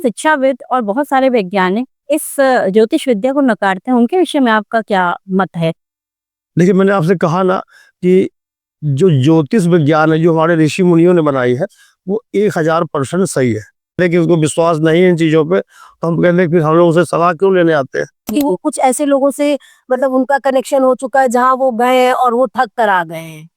शिक्षाविद और बहुत सारे वैज्ञानिक इस ज्योतिष विद्या को नकारते हैं, उनके विषय में आपका क्या मत है? देखिए, मैंने आपसे कहा ना कि जो ज्योतिष विज्ञान है, जो हमारे ऋषि मुनियों ने बनाई है, वो 1000% सही है। लेकिन उसको विश्वास नहीं है इन चीज़ों पे, तो हम कहते हैं कि हम लोग उनसे सलाह क्यों लेने आते हैं? कि वो कुछ ऐसे लोगों से मतलब उनका कनेक्शन हो चुका है जहाँ वो गए हैं और वो थक कर आ गए हैं।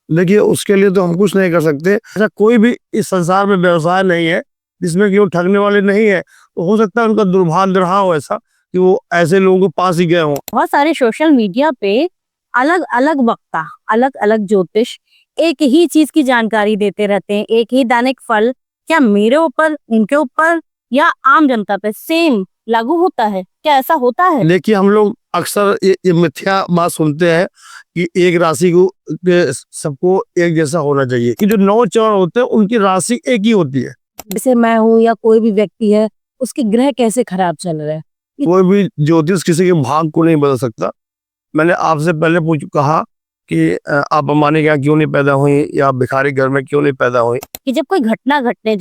देखिए, उसके लिए तो हम कुछ नहीं कर सकते। ऐसा कोई भी इस संसार में व्यवसाय नहीं है जिसमें कि वो ठगने वाले नहीं है। तो हो सकता है उनका दुर्भाग्य रहा हो ऐसा कि वो ऐसे लोगों के पास ही गए हों। बहुत सारे सोशल मीडिया पे अलग अलग वक्ता, अलग अलग ज्योतिष एक ही चीज की जानकारी देते रहते हैं, एक ही दैनिक फल क्या मेरे ऊपर, उनके ऊपर या आम जनता पे सेम लागू होता है? क्या ऐसा होता है? देखिए, हम लोग अक्सर ये मिथ्या बात सुनते हैं कि एक राशि को सबको एक जैसा होना चाहिए, कि जो 9 चरण होते हैं उनकी राशि एक ही होती है। जैसे मैं हूँ या कोई भी व्यक्ति है, उसके ग्रह कैसे खराब चल रहे हैं। कोई भी ज्योतिष किसी के भाग को नहीं बदल सकता। मैंने आपसे पहले कहा कि आप अंबानी के यहाँ क्यों नहीं पैदा हुई या भिखारी घर में क्यों नहीं पैदा हुई। कि जब कोई घटना घटने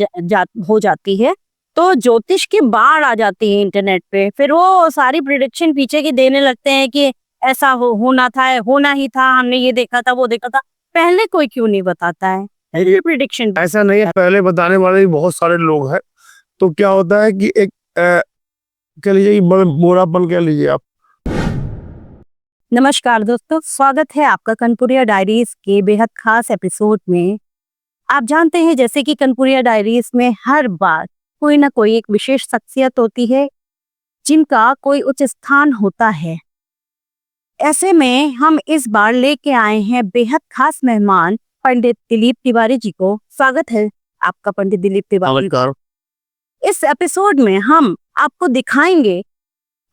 हो जाती है तो ज्योतिष की बाढ़ आ जाती है इंटरनेट पे, फिर वो सारी प्रिडिक्शन पीछे की देने लगते हैं कि ऐसा होना था, होना ही था, हमने ये देखा था, वो देखा था। पहले कोई क्यों नहीं बताता है ये प्रिडिक्शन? ऐसा नहीं है, पहले बताने वाले भी बहुत सारे लोग हैं। तो क्या होता है कि एक कह लीजिए बुरापन कह लीजिए आप। नमस्कार दोस्तों, स्वागत है आपका कनपुरिया डायरीज के बेहद खास एपिसोड में। आप जानते हैं जैसे कि कनपुरिया डायरीज में हर बार कोई ना कोई एक विशेष शख्सियत होती है जिनका कोई उच्च स्थान होता है। ऐसे में हम इस बार लेके आए हैं बेहद खास मेहमान पंडित दिलीप तिवारी जी को। स्वागत है आपका पंडित दिलीप तिवारी। नमस्कार। इस एपिसोड में हम आपको दिखाएंगे,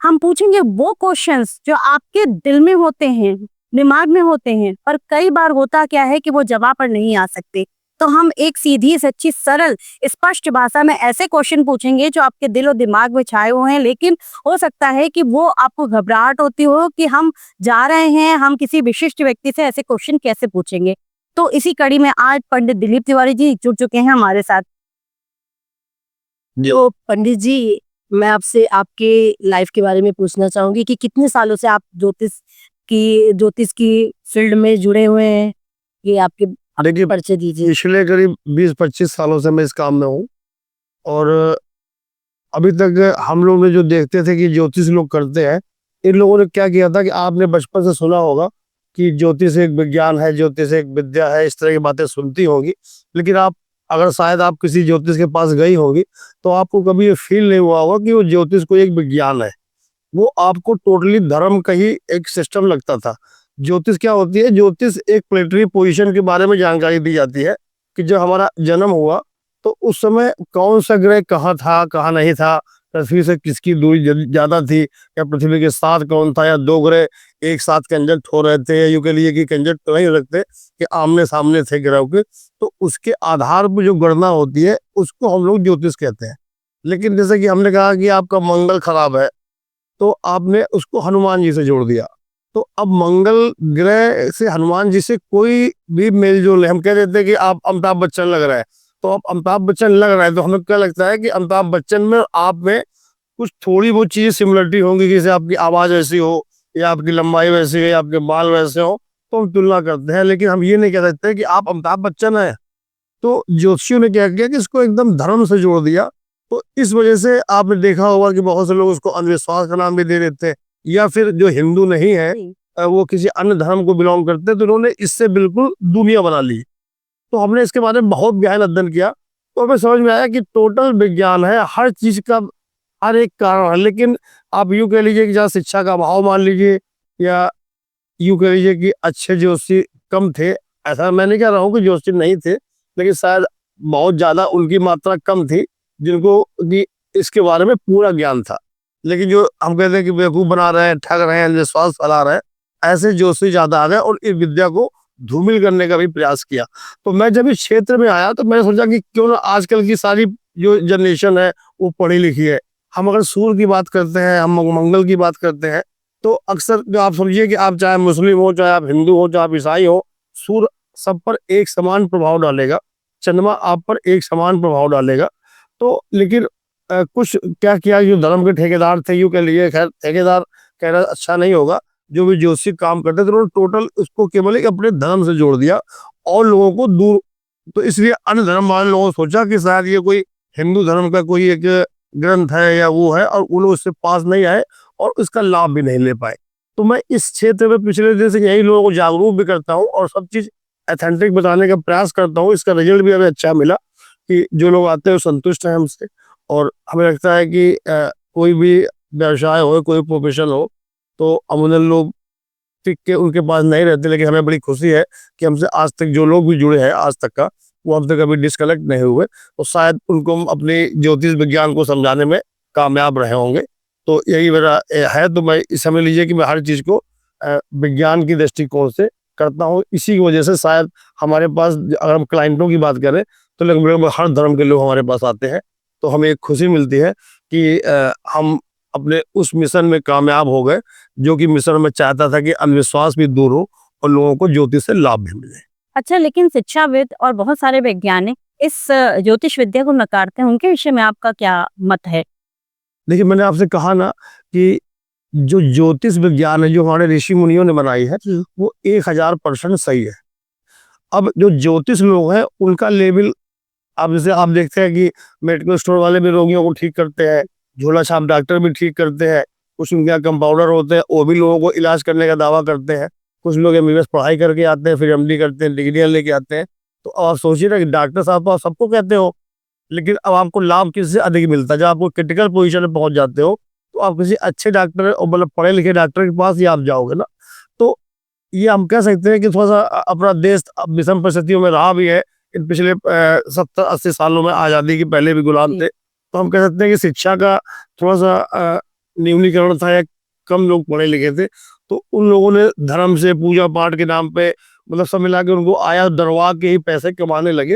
हम पूछेंगे वो क्वेश्चंस जो आपके दिल में होते हैं, दिमाग में होते हैं, पर कई बार होता क्या है कि वो जवाब पर नहीं आ सकते। तो हम एक सीधी सच्ची सरल स्पष्ट भाषा में ऐसे क्वेश्चन पूछेंगे जो आपके दिल और दिमाग में छाए हुए हैं, लेकिन हो सकता है कि वो आपको घबराहट होती हो कि हम जा रहे हैं, हम किसी विशिष्ट व्यक्ति से ऐसे क्वेश्चन कैसे पूछेंगे। तो इसी कड़ी में आज पंडित दिलीप तिवारी जी जुड़ चुके हैं हमारे साथ। तो पंडित जी, मैं आपसे आपके लाइफ के बारे में पूछना चाहूंगी कि कितने सालों से आप ज्योतिष की फील्ड में जुड़े हुए हैं, ये आपके देखिए, परिचय दीजिए। पिछले करीब 20-25 सालों से मैं इस काम में हूँ। और अभी तक हम लोग ने जो देखते थे कि ज्योतिष लोग करते हैं, इन लोगों ने क्या किया था कि आपने बचपन से सुना होगा कि ज्योतिष एक विज्ञान है, ज्योतिष एक विद्या है, इस तरह की बातें सुनती होगी। लेकिन अगर शायद आप किसी ज्योतिष के पास गई होगी तो आपको कभी ये फील नहीं हुआ होगा कि वो ज्योतिष कोई एक विज्ञान है। वो आपको टोटली धर्म का ही एक सिस्टम लगता था। ज्योतिष क्या होती है? ज्योतिष एक प्लेनेटरी पोजीशन के बारे में जानकारी दी जाती है कि जब हमारा जन्म हुआ तो उस समय कौन सा ग्रह कहाँ था, कहाँ नहीं था, पृथ्वी से किसकी दूरी ज्यादा थी, या पृथ्वी के साथ कौन था, या 2 ग्रह एक साथ कंजक्ट हो रहे थे, या यूं कह लीजिए कि कंजक्ट तो नहीं रखते कि आमने सामने थे ग्रहों के। तो उसके आधार पर जो गणना होती है उसको हम लोग ज्योतिष कहते हैं। लेकिन जैसे कि हमने कहा कि आपका मंगल खराब है तो आपने उसको हनुमान जी से जोड़ दिया। तो अब मंगल ग्रह से हनुमान जी से कोई भी मेल जोल नहीं। हम कह देते हैं कि आप अमिताभ बच्चन लग रहे हैं, तो अब अमिताभ बच्चन लग रहा है तो हमें क्या लगता है कि अमिताभ बच्चन में आप में कुछ थोड़ी बहुत चीजें सिमिलरिटी होंगी, जैसे आपकी आवाज ऐसी हो, या आपकी लंबाई वैसी हो, या आपके बाल वैसे हो, तो हम तुलना करते हैं। लेकिन हम ये नहीं कह सकते कि आप अमिताभ बच्चन हैं। तो ज्योतिषियों ने क्या किया कि इसको एकदम धर्म से जोड़ दिया। तो इस वजह से आपने देखा होगा कि बहुत से लोग उसको अंधविश्वास का नाम भी दे देते हैं, या फिर जो हिंदू नहीं है वो किसी अन्य धर्म को बिलोंग करते हैं, तो उन्होंने इससे बिल्कुल दुनिया बना ली। तो हमने इसके बारे में बहुत गहन अध्ययन किया, तो हमें समझ में आया कि टोटल विज्ञान है, हर चीज का हर एक कारण है। लेकिन आप यूं कह लीजिए कि जहाँ शिक्षा का अभाव मान लीजिए, या यूं कह लीजिए कि अच्छे ज्योतिषी कम थे। ऐसा मैं नहीं कह रहा हूँ कि ज्योतिषी नहीं थे, लेकिन शायद बहुत ज्यादा उनकी मात्रा कम थी जिनको कि इसके बारे में पूरा ज्ञान था। लेकिन जो हम कहते हैं कि बेवकूफ बना रहे हैं, ठग रहे हैं, अंधविश्वास फैला रहे हैं, ऐसे ज्योतिषी ज्यादा आ गए और इस विद्या को धूमिल करने का भी प्रयास किया। तो मैं जब इस क्षेत्र में आया तो मैंने सोचा कि क्यों ना आजकल की सारी जो जनरेशन है वो पढ़ी लिखी है। हम अगर सूर्य की बात करते हैं, हम मंगल की बात करते हैं, तो अक्सर जो आप समझिए कि आप चाहे मुस्लिम हो, चाहे आप हिंदू हो, चाहे आप ईसाई हो, सूर्य सब पर एक समान प्रभाव डालेगा, चंद्रमा आप पर एक समान प्रभाव डालेगा। तो लेकिन कुछ क्या किया, जो धर्म के ठेकेदार थे, यूं कह लीजिए, खैर ठेकेदार कहना अच्छा नहीं होगा, जो भी ज्योतिषी काम करते थे उन्होंने टोटल उसको केवल एक अपने धर्म से जोड़ दिया और लोगों को दूर। तो इसलिए अन्य धर्म वाले लोगों ने सोचा कि शायद ये कोई हिंदू धर्म का कोई एक ग्रंथ है या वो है, और वो लोग उससे पास नहीं आए और उसका लाभ भी नहीं ले पाए। तो मैं इस क्षेत्र में पिछले दिन से यही लोगों को जागरूक भी करता हूँ और सब चीज़ ऑथेंटिक बताने का प्रयास करता हूँ। इसका रिजल्ट भी हमें अच्छा मिला कि जो लोग आते हैं वो संतुष्ट हैं हमसे, और हमें लगता है कि कोई भी व्यवसाय हो, कोई प्रोफेशन हो, तो अमूमन लोग टिक के उनके पास नहीं रहते, लेकिन हमें बड़ी खुशी है कि हमसे आज तक जो लोग भी जुड़े हैं आज तक का, वो हमसे कभी डिस्कनेक्ट नहीं हुए, तो शायद उनको हम अपने ज्योतिष विज्ञान को समझाने में कामयाब रहे होंगे। तो यही मेरा है। तो मैं समझ लीजिए कि मैं हर चीज़ को विज्ञान की दृष्टिकोण से करता हूँ। इसी की वजह से शायद हमारे पास, अगर हम क्लाइंटों की बात करें, तो लगभग हर धर्म के लोग हमारे पास आते हैं। तो हमें एक खुशी मिलती है कि हम अपने उस मिशन में कामयाब हो गए, जो कि मिशन में चाहता था कि अंधविश्वास भी दूर हो और लोगों को ज्योतिष से लाभ भी मिले। अच्छा, लेकिन शिक्षाविद और बहुत सारे वैज्ञानिक इस ज्योतिष विद्या को नकारते हैं, उनके विषय में आपका क्या मत है? देखिए, मैंने आपसे कहा ना कि जो ज्योतिष विज्ञान है, जो हमारे ऋषि मुनियों ने बनाई है, वो 1000% सही है। अब जो ज्योतिष लोग हैं उनका लेवल, अब जैसे आप देखते हैं कि मेडिकल स्टोर वाले भी रोगियों को ठीक करते हैं, झोला छाप डॉक्टर भी ठीक करते हैं, कुछ उनके यहाँ कंपाउंडर होते हैं, वो भी लोगों को इलाज करने का दावा करते हैं, कुछ लोग एमबीबीएस पढ़ाई करके आते हैं, फिर एमडी करते हैं, डिग्रियां लेके आते हैं। तो अब आप सोचिए ना कि डॉक्टर साहब तो आप सबको कहते हो, लेकिन अब आपको लाभ किससे अधिक मिलता है? जब आपको क्रिटिकल पोजीशन में पहुंच जाते हो, तो आप किसी अच्छे डॉक्टर और मतलब पढ़े लिखे डॉक्टर के पास ही आप जाओगे ना। तो ये हम कह सकते हैं कि थोड़ा सा अपना देश अब विषम परिस्थितियों में रहा भी है इन पिछले 70-80 सालों में। आज़ादी के पहले भी गुलाम थे, तो हम कह सकते हैं कि शिक्षा का थोड़ा सा न्यूनीकरण था, या कम लोग पढ़े लिखे थे, तो उन लोगों ने धर्म से, पूजा पाठ के नाम पे, मतलब सब मिला के उनको आया डरवा के ही पैसे कमाने लगे।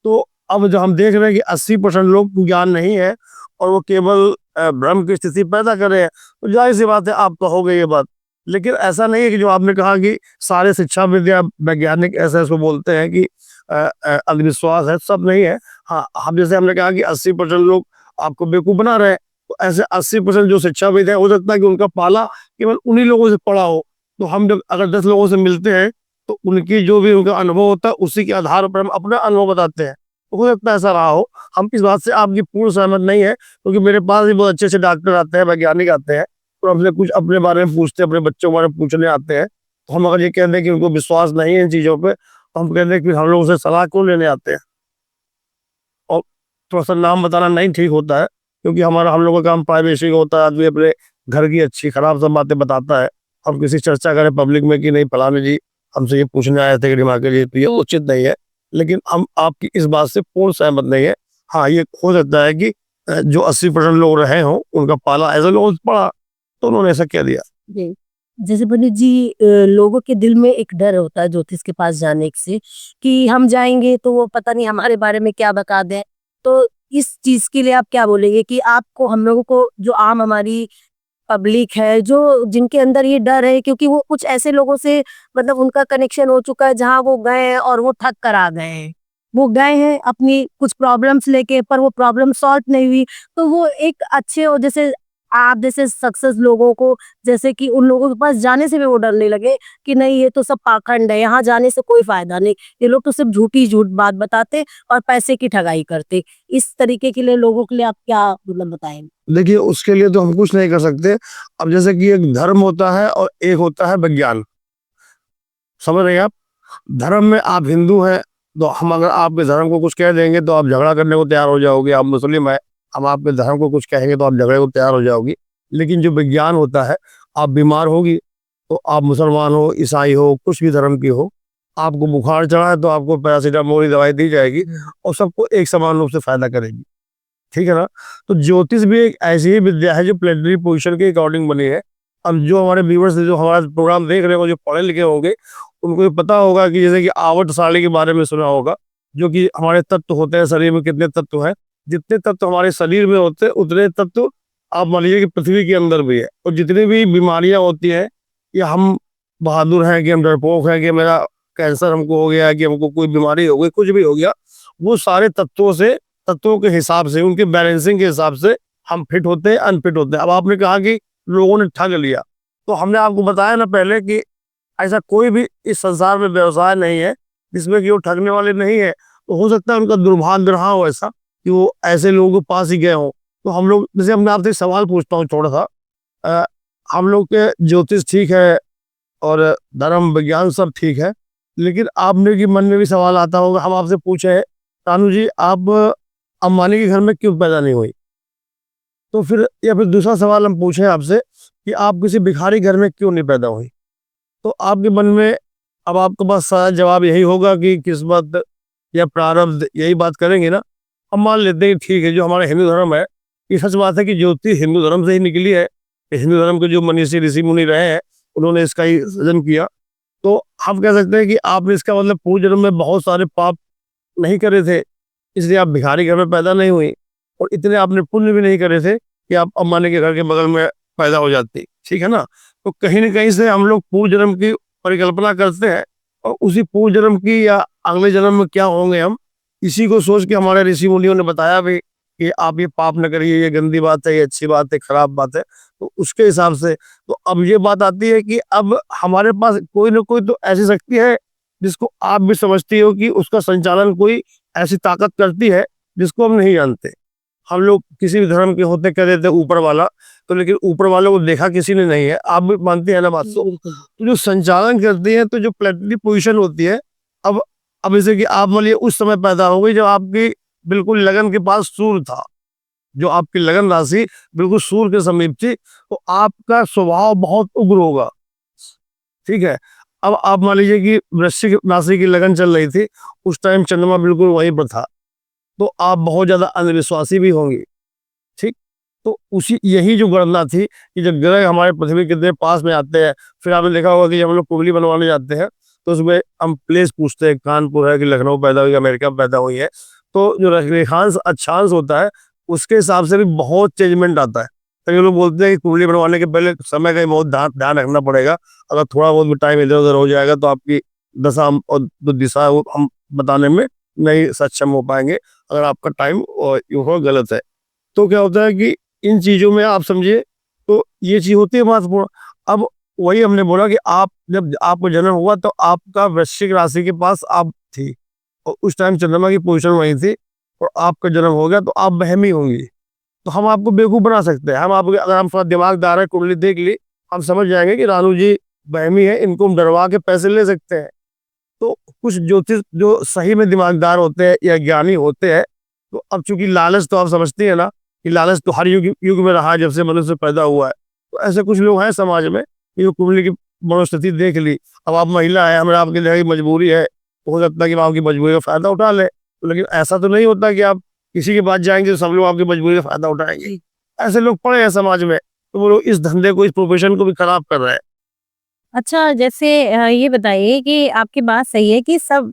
तो अब जो हम देख रहे हैं कि 80% लोग ज्ञान नहीं है और वो केवल भ्रम की स्थिति पैदा कर रहे हैं, तो जाहिर सी बात है आप कहोगे ये बात। लेकिन ऐसा नहीं है कि जो आपने कहा कि सारे शिक्षा विद्या वैज्ञानिक ऐसे ऐसे बोलते हैं कि अंधविश्वास है, सब नहीं है। हाँ, हम जैसे हमने कहा कि 80% लोग आपको बेवकूफ बना रहे हैं, तो ऐसे 80% जो शिक्षाविद है, हो सकता है कि उनका पाला केवल उन्हीं लोगों से पड़ा हो। तो हम जब अगर 10 लोगों से मिलते हैं, तो उनकी जो भी उनका अनुभव होता है, उसी के आधार पर हम अपना अनुभव बताते हैं। तो हो सकता है ऐसा रहा हो। हम इस बात से आपकी पूर्ण सहमत नहीं है, क्योंकि मेरे पास भी बहुत अच्छे अच्छे डॉक्टर आते हैं, वैज्ञानिक आते हैं, और हमसे कुछ अपने बारे में पूछते हैं, अपने बच्चों के बारे में पूछने आते हैं। तो हम अगर ये कहते हैं कि उनको विश्वास नहीं है इन चीज़ों पे, तो हम कहते हैं कि हम लोगों से सलाह क्यों लेने आते हैं। और थोड़ा सा नाम बताना नहीं ठीक होता है, क्योंकि हम लोगों का काम प्राइवेसी का होता है। आदमी अपने घर की अच्छी खराब सब बातें बताता है। हम किसी चर्चा करें पब्लिक में कि नहीं फलाने जी हमसे ये पूछने आए थे कि दिमाग के लिए, तो ये उचित नहीं है। लेकिन हम आपकी इस बात से पूर्ण सहमत नहीं है। हाँ, ये हो सकता है कि जो 80% लोग रहे हों, उनका पाला ऐसे लोगों से पड़ा, तो उन्होंने ऐसा कह दिया। जी। जैसे पंडित जी, लोगों के दिल में एक डर होता है ज्योतिष के पास जाने से, कि हम जाएंगे तो वो पता नहीं हमारे बारे में क्या बता दें। तो इस चीज के लिए आप क्या बोलेंगे कि आपको, हम लोगों को, जो आम हमारी पब्लिक है, जो जिनके अंदर ये डर है, क्योंकि वो कुछ ऐसे लोगों से, मतलब उनका कनेक्शन हो चुका है जहां वो गए हैं और वो ठग कर आ गए हैं, वो गए हैं अपनी कुछ प्रॉब्लम्स लेके, पर वो प्रॉब्लम सॉल्व नहीं हुई। तो वो एक अच्छे, और जैसे आप जैसे सक्सेस लोगों को, जैसे कि उन लोगों के पास जाने से भी वो डरने लगे कि नहीं, ये तो सब पाखंड है, यहाँ जाने से कोई फायदा नहीं, ये लोग तो सिर्फ झूठ बात बताते और पैसे की ठगाई करते। इस तरीके के लिए लोगों के लिए आप क्या मतलब बताएंगे? देखिए, उसके लिए तो हम कुछ नहीं कर सकते। अब जैसे कि एक धर्म होता है और एक होता है विज्ञान, समझ रहे हैं आप? धर्म में आप हिंदू हैं, तो हम अगर आपके धर्म को कुछ कह देंगे तो आप झगड़ा करने को तैयार हो जाओगे। आप मुस्लिम हैं, हम आपके धर्म को कुछ कहेंगे तो आप झगड़े को तैयार हो जाओगी। लेकिन जो विज्ञान होता है, आप बीमार होगी तो आप मुसलमान हो, ईसाई हो, कुछ भी धर्म की हो, आपको बुखार चढ़ा है तो आपको पैरासीटामोल की दवाई दी जाएगी और सबको एक समान रूप से फायदा करेगी। ठीक है ना? तो ज्योतिष भी एक ऐसी ही विद्या है जो प्लेनेटरी पोजीशन के अकॉर्डिंग बनी है। अब जो हमारे व्यूअर्स जो हमारा प्रोग्राम देख रहे हो, जो पढ़े लिखे होंगे, उनको ये पता होगा कि जैसे कि आवर्त सारणी के बारे में सुना होगा, जो कि हमारे तत्व होते हैं शरीर में, कितने तत्व हैं। जितने तत्व हमारे शरीर में होते हैं, उतने तत्व आप मान लीजिए कि पृथ्वी के अंदर भी है। और जितनी भी बीमारियां होती हैं, या हम बहादुर हैं कि हम डरपोक हैं कि मेरा कैंसर हमको हो गया, कि हमको कोई बीमारी हो गई, कुछ भी हो गया, वो सारे तत्वों से तत्वों के हिसाब से, उनके बैलेंसिंग के हिसाब से हम फिट होते हैं, अनफिट होते हैं। अब आपने कहा कि लोगों ने ठग लिया, तो हमने आपको बताया ना पहले कि ऐसा कोई भी इस संसार में व्यवसाय नहीं है जिसमें कि वो ठगने वाले नहीं है। तो हो सकता है उनका दुर्भाग्य रहा हो ऐसा कि वो ऐसे लोगों के पास ही गए हों। तो हम लोग, जैसे मैं आपसे एक सवाल पूछता हूँ छोटा सा, अ, हम लोग के ज्योतिष ठीक है और धर्म विज्ञान सब ठीक है, लेकिन आपने के मन में भी सवाल आता होगा, हम आपसे पूछे तानू जी आप अंबानी के घर में क्यों पैदा नहीं हुई? तो फिर या फिर दूसरा सवाल हम पूछें आपसे कि आप किसी भिखारी घर में क्यों नहीं पैदा हुई? तो आपके मन में अब आपके पास सारा जवाब यही होगा कि किस्मत या प्रारब्ध, यही बात करेंगे ना। अब मान लेते हैं कि ठीक है, जो हमारा हिंदू धर्म है, ये सच बात है कि ज्योतिष हिंदू धर्म से ही निकली है। हिंदू धर्म के जो मनीषी ऋषि मुनि रहे हैं उन्होंने इसका ही सृजन किया। तो हम कह सकते हैं कि आपने इसका मतलब पूर्व जन्म में बहुत सारे पाप नहीं करे थे, इसलिए आप भिखारी घर में पैदा नहीं हुई, और इतने आपने पुण्य भी नहीं करे थे कि आप अम्बानी के घर के बगल में पैदा हो जाती। ठीक है ना? तो कहीं ना कहीं से हम लोग पूर्व जन्म की परिकल्पना करते हैं, और उसी पूर्व जन्म की या अगले जन्म में क्या होंगे हम, इसी को सोच के हमारे ऋषि मुनियों ने बताया भी कि आप ये पाप न करिए, ये गंदी बात है, ये अच्छी बात है, खराब बात है। तो उसके हिसाब से तो अब ये बात आती है कि अब हमारे पास कोई ना कोई तो ऐसी शक्ति है जिसको आप भी समझती हो कि उसका संचालन कोई ऐसी ताकत करती है जिसको हम नहीं जानते। हम लोग किसी भी धर्म के होते कह देते ऊपर वाला, तो लेकिन ऊपर वाले को देखा किसी ने नहीं है, आप भी मानते हैं ना बात। तो जो संचालन करती है, तो जो प्लेटरी पोजीशन होती है, अब जैसे कि आप मानिए उस समय पैदा हो गई जब आपकी बिल्कुल लगन के पास सूर्य था, जो आपकी लगन राशि बिल्कुल सूर्य के समीप थी, तो आपका स्वभाव बहुत उग्र होगा। ठीक है? अब आप मान लीजिए कि वृश्चिक राशि की लगन चल रही थी, उस टाइम चंद्रमा बिल्कुल वहीं पर था, तो आप बहुत ज्यादा अंधविश्वासी भी होंगी। ठीक? तो उसी यही जो गणना थी कि जब ग्रह हमारे पृथ्वी के इतने पास में आते हैं, फिर आपने देखा होगा कि जब हम लोग कुंडली बनवाने जाते हैं तो उसमें हम प्लेस पूछते हैं, कानपुर है कि लखनऊ पैदा हुई, अमेरिका में पैदा हुई है। तो जो रेखांश अक्षांश होता है उसके हिसाब से भी बहुत चेंजमेंट आता है। तो ये लोग बोलते हैं कि कुंडली बनवाने के पहले समय का ही बहुत ध्यान रखना पड़ेगा। अगर थोड़ा बहुत भी टाइम इधर उधर हो जाएगा तो आपकी दशा और जो दिशा है वो हम बताने में नहीं सक्षम हो पाएंगे, अगर आपका टाइम और गलत है। तो क्या होता है कि इन चीजों में आप समझिए, तो ये चीज होती है महत्वपूर्ण। अब वही हमने बोला कि आप जब आपको जन्म हुआ तो आपका वृश्चिक राशि के पास आप थी, और उस टाइम चंद्रमा की पोजीशन वही थी, और आपका जन्म हो गया तो आप बहमी होंगी। तो हम आपको बेवकूफ बना सकते हैं। हम आपको, अगर हम थोड़ा दिमागदार है, कुंडली देख ली, हम समझ जाएंगे कि रानू जी बहमी है, इनको हम डरवा के पैसे ले सकते हैं। तो कुछ ज्योतिष जो सही में दिमागदार होते हैं या ज्ञानी होते हैं, तो अब चूंकि लालच तो आप समझती है ना कि लालच तो हर युग में रहा है जब से मनुष्य पैदा हुआ है। तो ऐसे कुछ लोग हैं समाज में कि जो कुंडली की मनोस्थिति देख ली, अब आप महिला है, हमें आपकी जगह मजबूरी है, तो हो सकता है कि हम आपकी मजबूरी का फायदा उठा ले। तो लेकिन ऐसा तो नहीं होता कि आप किसी के पास जाएंगे तो सब लोग आपकी मजबूरी का फायदा उठाएंगे। ऐसे लोग पड़े हैं समाज में, तो वो लोग इस धंधे को, इस प्रोफेशन को भी खराब कर रहे हैं। अच्छा, जैसे ये बताइए कि आपकी बात सही है कि सब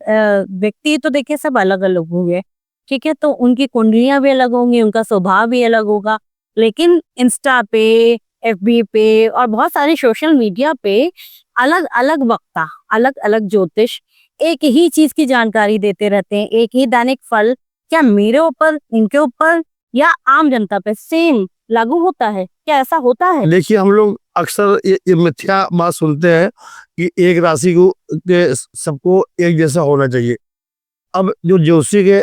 व्यक्ति तो देखिए सब अलग-अलग होंगे, ठीक है? तो उनकी कुंडलियाँ भी अलग होंगी, उनका स्वभाव भी अलग होगा। लेकिन इंस्टा पे, एफबी पे और बहुत सारे सोशल मीडिया पे अलग-अलग वक्ता, अलग-अलग ज्योतिष एक ही चीज़ की जानकारी देते रहते हैं, एक ही दैनिक फल क्या मेरे ऊपर, इनके ऊपर या आम जनता पे सेम लागू होता है? क्या ऐसा होता है? देखिए, हम लोग अक्सर ये मिथ्या बात सुनते हैं कि एक राशि को के सबको एक जैसा होना चाहिए। अब जो ज्योतिषी के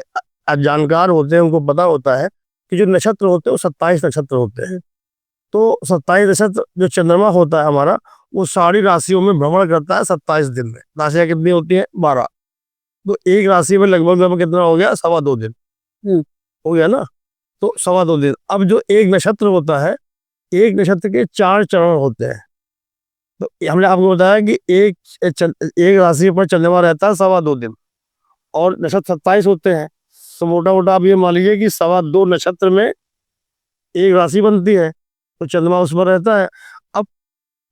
जानकार होते हैं उनको पता होता है कि जो नक्षत्र होते हैं वो 27 नक्षत्र होते हैं। तो 27 नक्षत्र जो चंद्रमा होता है हमारा, वो सारी राशियों में भ्रमण करता है 27 दिन में। राशियां कितनी होती हैं? 12। तो एक राशि में लगभग कितना हो गया? 2.25 दिन हो गया ना। तो 2.25 दिन। अब जो एक नक्षत्र होता है, एक नक्षत्र के 4 चरण होते हैं। तो हमने आपको बताया कि एक राशि पर चंद्रमा रहता है 2.25 दिन, और नक्षत्र 27 होते हैं। तो मोटा मोटा आप ये मान लीजिए कि 2.25 नक्षत्र में एक राशि बनती है, तो चंद्रमा उस पर रहता है।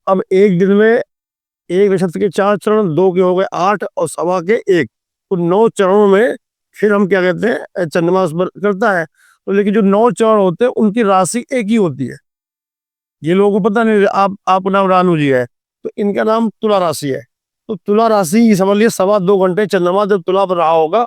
अब एक दिन में एक नक्षत्र के 4 चरण, 2 के हो गए 8 और 1.25 के 1, तो 9 चरणों में फिर हम क्या कहते हैं, चंद्रमा उस पर करता है। तो लेकिन जो 9 चरण होते हैं उनकी राशि एक ही होती है। ये लोगों को पता नहीं। आप नाम रानू जी है, तो इनका नाम तुला राशि है। तो तुला राशि समझ लिए 2.25 घंटे चंद्रमा जब तुला पर रहा होगा,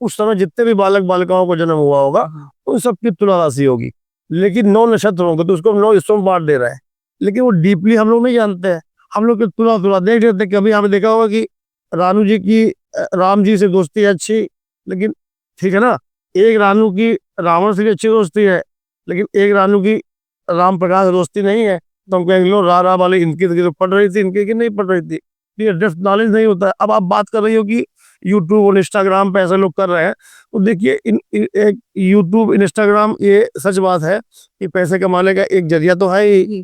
उस समय जितने भी बालक बालिकाओं को जन्म हुआ होगा उन सबकी तुला राशि होगी। लेकिन 9 नक्षत्र होंगे तो उसको 9 हिस्सों में बांट दे रहे हैं, लेकिन वो डीपली हम लोग नहीं जानते हैं। हम लोग तुला तुला देख लेते हैं। कभी हमने देखा होगा कि रानू जी की राम जी से दोस्ती है अच्छी, लेकिन ठीक है ना, एक रानू की रावण से भी अच्छी दोस्ती है, लेकिन एक रानू की राम प्रकाश से दोस्ती नहीं है। तो हम कहेंगे लो रा वाले इनकी तो पढ़ रही थी, इनकी की नहीं पढ़ रही थी। ये डेप्थ नॉलेज नहीं होता है। अब आप बात कर रही हो कि यूट्यूब और इंस्टाग्राम पे ऐसे लोग कर रहे हैं, तो देखिए एक यूट्यूब इंस्टाग्राम ये सच बात है कि पैसे कमाने का एक जरिया तो है ही।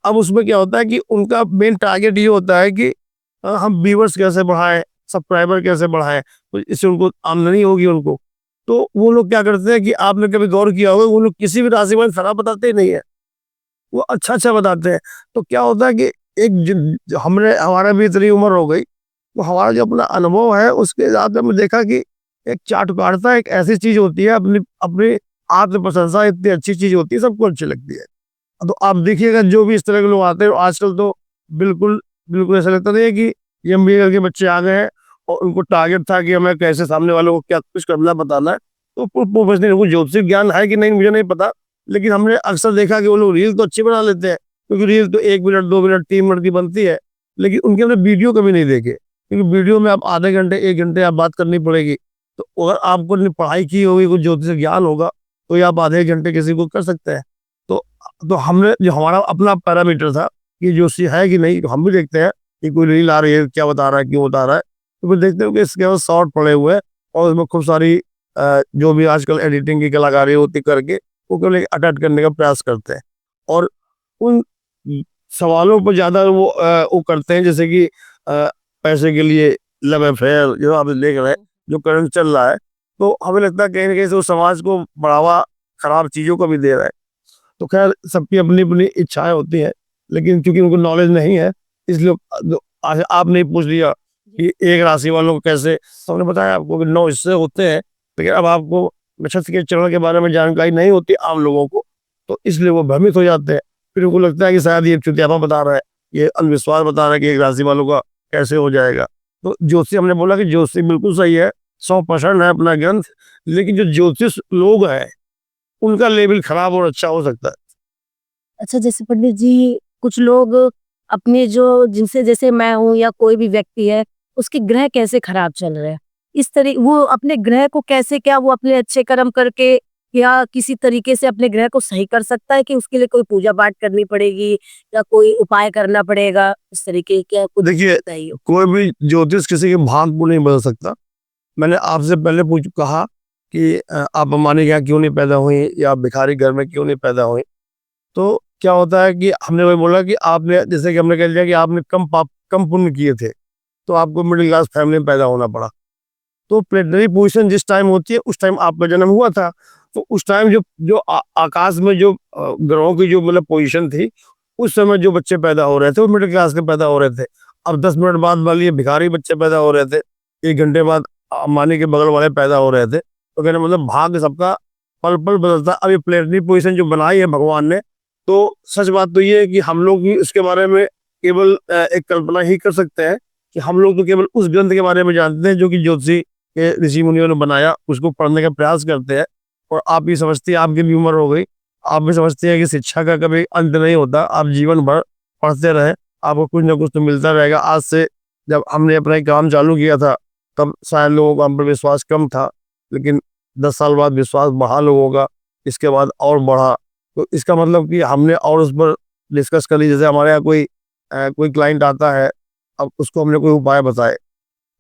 अब उसमें क्या होता है कि उनका मेन टारगेट ये होता है कि हम व्यूअर्स कैसे बढ़ाएं, सब्सक्राइबर कैसे बढ़ाएं, तो इससे उनको आमदनी होगी उनको। तो वो लोग क्या करते हैं कि आपने कभी गौर किया होगा, वो लोग किसी भी राशि में खराब बताते ही नहीं है, वो अच्छा अच्छा बताते हैं। तो क्या होता है कि एक हमारा भी इतनी उम्र हो गई, तो हमारा जो अपना अनुभव है उसके हिसाब से हमने देखा कि एक चाटुकारिता एक ऐसी चीज होती है, अपनी अपनी आत्म प्रशंसा इतनी अच्छी चीज होती है, सबको अच्छी लगती है। तो आप देखिएगा जो भी इस तरह के लोग आते हैं आजकल, तो बिल्कुल बिल्कुल ऐसा लगता नहीं है कि ये एमबीए के बच्चे आ गए हैं और उनको टारगेट था कि हमें कैसे सामने वालों को क्या कुछ करना बताना है। तो प्रोफेशनल उनको ज्योतिष ज्ञान है कि नहीं मुझे नहीं पता, लेकिन हमने अक्सर देखा कि वो लोग रील तो अच्छी बना लेते हैं, क्योंकि रील तो 1 मिनट 2 मिनट 3 मिनट की बनती है, लेकिन उनके अंदर वीडियो कभी नहीं देखे, क्योंकि वीडियो में आप आधे घंटे 1 घंटे आप बात करनी पड़ेगी। तो अगर आपको पढ़ाई की होगी, कुछ ज्योतिष ज्ञान होगा, तो ये आप आधे घंटे किसी को कर सकते हैं। तो हमने जो हमारा अपना पैरामीटर था कि ज्योतिषी है कि नहीं, तो हम भी देखते हैं कि कोई रील आ रही है, क्या बता रहा है, क्यों बता रहा है। तो फिर देखते हो कि इसके बाद शॉर्ट पड़े हुए हैं और उसमें खूब सारी जो भी आजकल एडिटिंग की कलाकारी होती करके वो केवल अटैच करने का प्रयास करते हैं। और उन सवालों पर ज़्यादा वो करते हैं, जैसे कि पैसे के लिए लव अफेयर जो आप देख रहे हैं, जो करंट चल रहा है। तो हमें लगता है कहीं ना कहीं से वो समाज को बढ़ावा खराब चीज़ों को भी दे रहा है। तो खैर सबकी अपनी अपनी इच्छाएं होती हैं, लेकिन क्योंकि उनको नॉलेज नहीं है, इसलिए आज आपने पूछ लिया कि एक राशि वालों को कैसे, तो हमने बताया आपको कि 9 हिस्से होते हैं, लेकिन अब आपको नक्षत्र के चरण के बारे में जानकारी नहीं होती आम लोगों को, तो इसलिए वो भ्रमित हो जाते हैं। फिर उनको लगता है कि शायद ये चुतियापा बता रहा है, ये अंधविश्वास बता रहा है कि एक राशि वालों का कैसे हो जाएगा। तो ज्योतिषी हमने बोला कि ज्योतिषी बिल्कुल सही है, 100% है अपना ग्रंथ, लेकिन जो ज्योतिष लोग हैं उनका लेवल खराब और अच्छा हो सकता है। अच्छा, जैसे पंडित जी कुछ लोग अपने जो जिनसे जैसे मैं हूँ या कोई भी व्यक्ति है, उसके ग्रह कैसे खराब चल रहे हैं, इस तरह वो अपने ग्रह को कैसे, क्या वो अपने अच्छे कर्म करके या किसी तरीके से अपने ग्रह को सही कर सकता है कि उसके लिए कोई पूजा पाठ करनी पड़ेगी या कोई उपाय करना पड़ेगा, इस तरीके क्या कुछ देखिए, बताइए। कोई भी ज्योतिष किसी के भाग्य को नहीं बदल सकता। मैंने आपसे पहले कहा कि आप अंबानी के यहाँ क्यों नहीं पैदा हुई या भिखारी घर में क्यों नहीं पैदा हुई। तो क्या होता है कि हमने वही बोला कि आपने, जैसे कि हमने कह दिया कि आपने कम पुण्य किए थे, तो आपको मिडिल क्लास फैमिली में पैदा होना पड़ा। तो प्लेनेटरी पोजीशन जिस टाइम होती है उस टाइम आपका जन्म हुआ था, तो उस टाइम जो जो आकाश में जो ग्रहों की जो मतलब पोजीशन थी, उस समय जो बच्चे पैदा हो रहे थे वो मिडिल क्लास के पैदा हो रहे थे। अब 10 मिनट बाद वाली भिखारी बच्चे पैदा हो रहे थे, 1 घंटे बाद अंबानी के बगल वाले पैदा हो रहे थे। तो कहने मतलब भाग्य सबका पल पल बदलता। अब ये प्लेनेटरी पोजीशन जो बनाई है भगवान ने, तो सच बात तो ये है कि हम लोग भी इसके बारे में केवल एक कल्पना ही कर सकते हैं कि हम लोग तो केवल उस ग्रंथ के बारे में जानते हैं जो कि ज्योतिषी के ऋषि मुनियों ने बनाया, उसको पढ़ने का प्रयास करते हैं। और आप भी समझती हैं, आपकी भी उम्र हो गई, आप भी समझते हैं कि शिक्षा का कभी अंत नहीं होता, आप जीवन भर पढ़ते रहे, आपको कुछ ना कुछ तो मिलता रहेगा। आज से जब हमने अपना काम चालू किया था तब शायद लोगों का हम पर विश्वास कम था, लेकिन 10 साल बाद विश्वास बढ़ा लोगों का, इसके बाद और बढ़ा। तो इसका मतलब कि हमने और उस पर डिस्कस कर ली। जैसे हमारे यहाँ कोई क्लाइंट आता है, अब उसको हमने कोई उपाय बताए,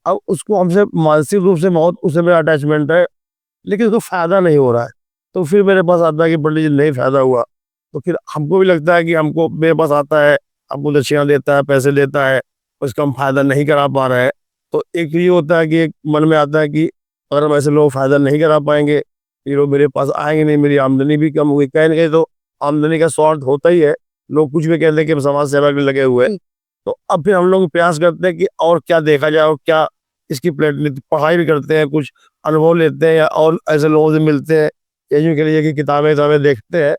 अब उसको हमसे मानसिक रूप से बहुत उससे मेरा अटैचमेंट है, लेकिन उसको फायदा नहीं हो रहा है। तो फिर मेरे पास आता है कि पंडित जी नहीं फायदा हुआ, तो फिर हमको भी लगता है कि हमको मेरे पास आता है, हमको दक्षिणा देता है, पैसे देता है, उसका हम फायदा नहीं करा पा रहे हैं। तो एक ये होता है कि एक मन में आता है कि अगर हम ऐसे लोग फायदा नहीं करा पाएंगे, ये लोग मेरे पास आएंगे नहीं, मेरी आमदनी भी कम हुई। कहीं ना कहीं तो आमदनी का स्वार्थ होता ही है, लोग कुछ भी कहते हैं कि हम समाज सेवा में लगे हुए हैं। तो अब फिर हम लोग प्रयास करते हैं कि और क्या देखा जाए और क्या इसकी पढ़ाई भी करते हैं, कुछ अनुभव लेते हैं या और ऐसे लोगों से मिलते हैं, यूँ के लिए कि किताबें देखते हैं,